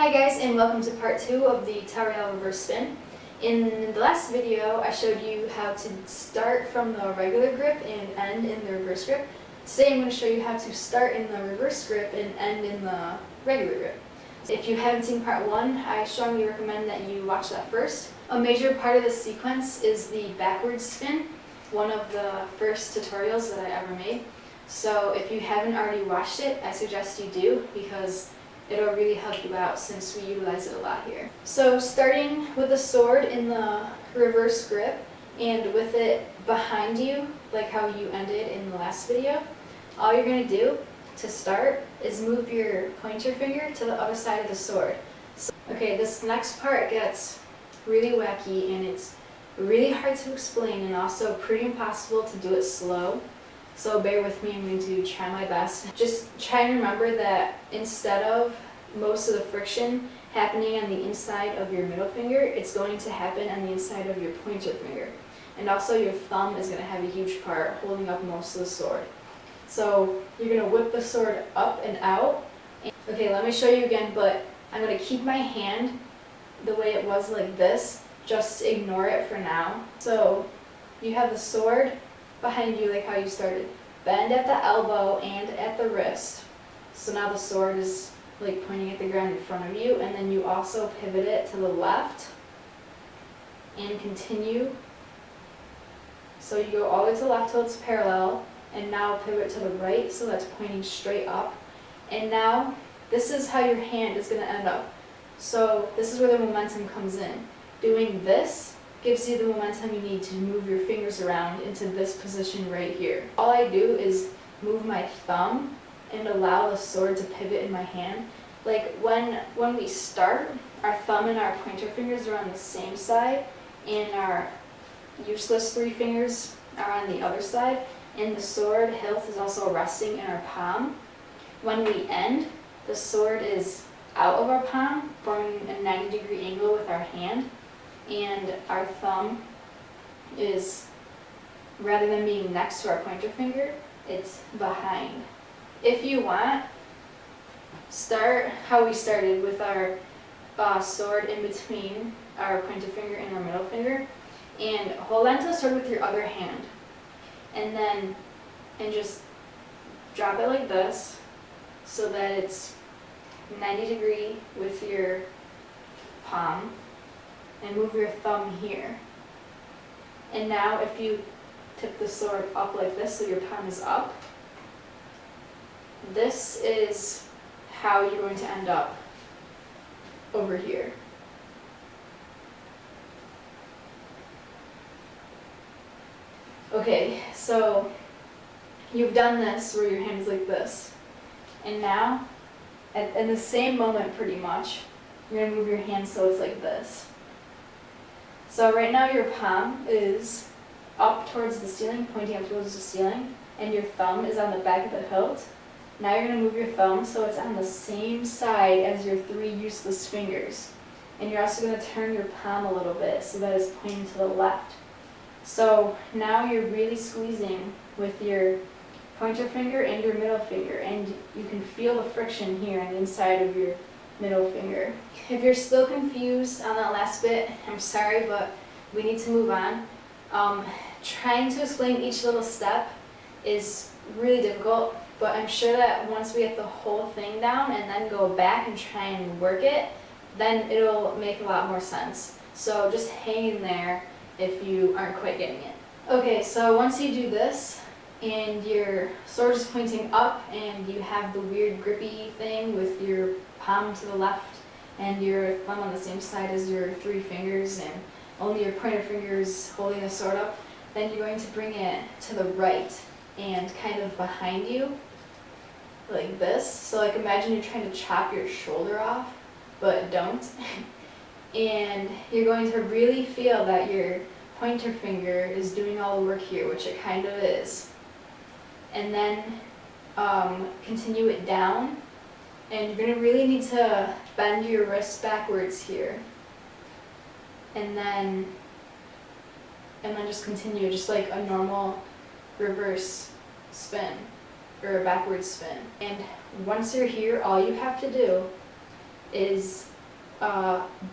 Hi guys, and welcome to part 2 of the Tauriel reverse spin. In the last video I showed you how to start from the regular grip and end in the reverse grip. Today I'm going to show you how to start in the reverse grip and end in the regular grip. If you haven't seen part 1, I strongly recommend that you watch that first. A major part of the sequence is the backwards spin, one of the first tutorials that I ever made. So if you haven't already watched it, I suggest you do, because it'll really help you out since we utilize it a lot here. So starting with the sword in the reverse grip and with it behind you, like how you ended in the last video, all you're going to do to start is move your pointer finger to the other side of the sword. Okay, this next part gets really wacky and it's really hard to explain and also pretty impossible to do it slow. So bear with me, I'm going to try my best. Just try and remember that instead of most of the friction happening on the inside of your middle finger, it's going to happen on the inside of your pointer finger. And also your thumb is going to have a huge part holding up most of the sword. So you're going to whip the sword up and out. Okay, let me show you again, but I'm going to keep my hand the way it was like this. Just ignore it for now. So you have the sword behind you like how you started. Bend at the elbow and at the wrist. So now the sword is like pointing at the ground in front of you, and then you also pivot it to the left and continue. So you go all the way to the left till it's parallel, and now pivot to the right so that's pointing straight up. And now this is how your hand is going to end up. So this is where the momentum comes in. Doing this gives you the momentum you need to move your fingers around into this position right here. All I do is move my thumb and allow the sword to pivot in my hand. Like when we start, our thumb and our pointer fingers are on the same side and our useless 3 fingers are on the other side, and the sword hilt is also resting in our palm. When we end, the sword is out of our palm, forming a 90-degree angle with our hand, and our thumb is, rather than being next to our pointer finger, it's behind. If you want, start how we started with our sword in between our pointer finger and our middle finger, and hold on to the sword with your other hand, and just drop it like this so that it's 90 degree with your palm, and move your thumb here. And now if you tip the sword up like this so your palm is up, this is how you're going to end up over here. Okay, so you've done this where your hand is like this. And now, in the same moment pretty much, you're going to move your hand so it's like this. So right now your palm is up towards the ceiling, pointing up towards the ceiling, and your thumb is on the back of the hilt. Now you're going to move your thumb so it's on the same side as your 3 useless fingers. And you're also going to turn your palm a little bit so that it's pointing to the left. So now you're really squeezing with your pointer finger and your middle finger, and you can feel the friction here on the inside of your middle finger. If you're still confused on that last bit, I'm sorry, but we need to move on. Trying to explain each little step is really difficult, but I'm sure that once we get the whole thing down and then go back and try and work it, then it'll make a lot more sense. So just hang in there if you aren't quite getting it. Okay, so once you do this and your sword is pointing up and you have the weird grippy thing with your palm to the left and your thumb on the same side as your 3 fingers and only your pointer fingers holding the sword up, then you're going to bring it to the right and kind of behind you like this. So like imagine you're trying to chop your shoulder off, but don't. And you're going to really feel that your pointer finger is doing all the work here, which it kind of is. And then continue it down, and you're going to really need to bend your wrist backwards here. And then just continue just like a normal reverse spin or a backwards spin. And once you're here, all you have to do is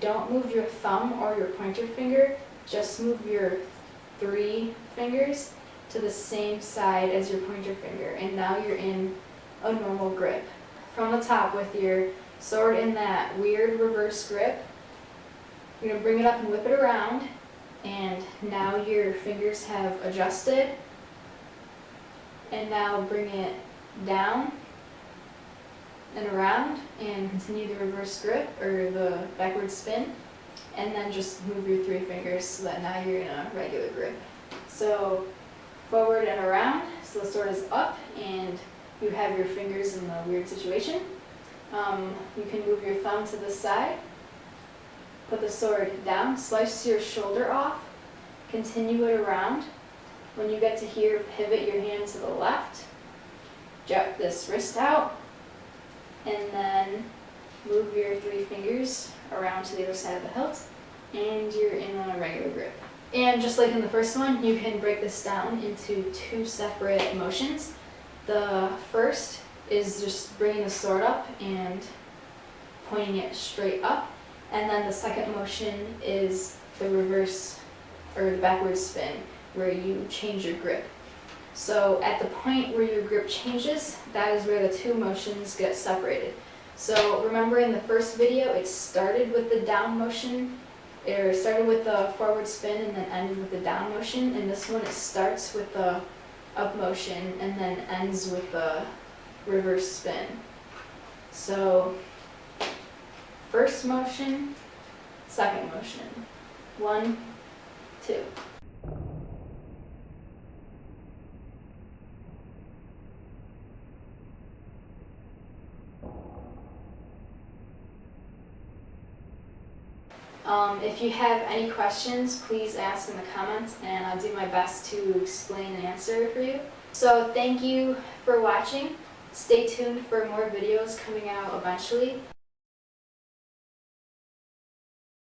don't move your thumb or your pointer finger, just move your 3 fingers to the same side as your pointer finger, and now you're in a normal grip. From the top with your sword in that weird reverse grip, you're going to bring it up and whip it around, and now your fingers have adjusted. And now bring it down and around and continue the reverse grip or the backward spin, and then just move your 3 fingers so that now you're in a regular grip. So forward and around, so the sword is up and you have your fingers in the weird situation. You can move your thumb to the side, put the sword down, slice your shoulder off, continue it around. When you get to here, pivot your hand to the left, jut this wrist out, and then move your 3 fingers around to the other side of the hilt, and you're in a regular grip. And just like in the first one, you can break this down into 2 separate motions. The first is just bringing the sword up and pointing it straight up, and then the second motion is the reverse or the backward spin, where you change your grip. So at the point where your grip changes, that is where the 2 motions get separated. So remember in the first video, it started with the down motion, or started with the forward spin and then ended with the down motion. In this one, it starts with the up motion and then ends with the reverse spin. So first motion, second motion. 1, 2. If you have any questions, please ask in the comments and I'll do my best to explain and answer for you. So thank you for watching. Stay tuned for more videos coming out eventually.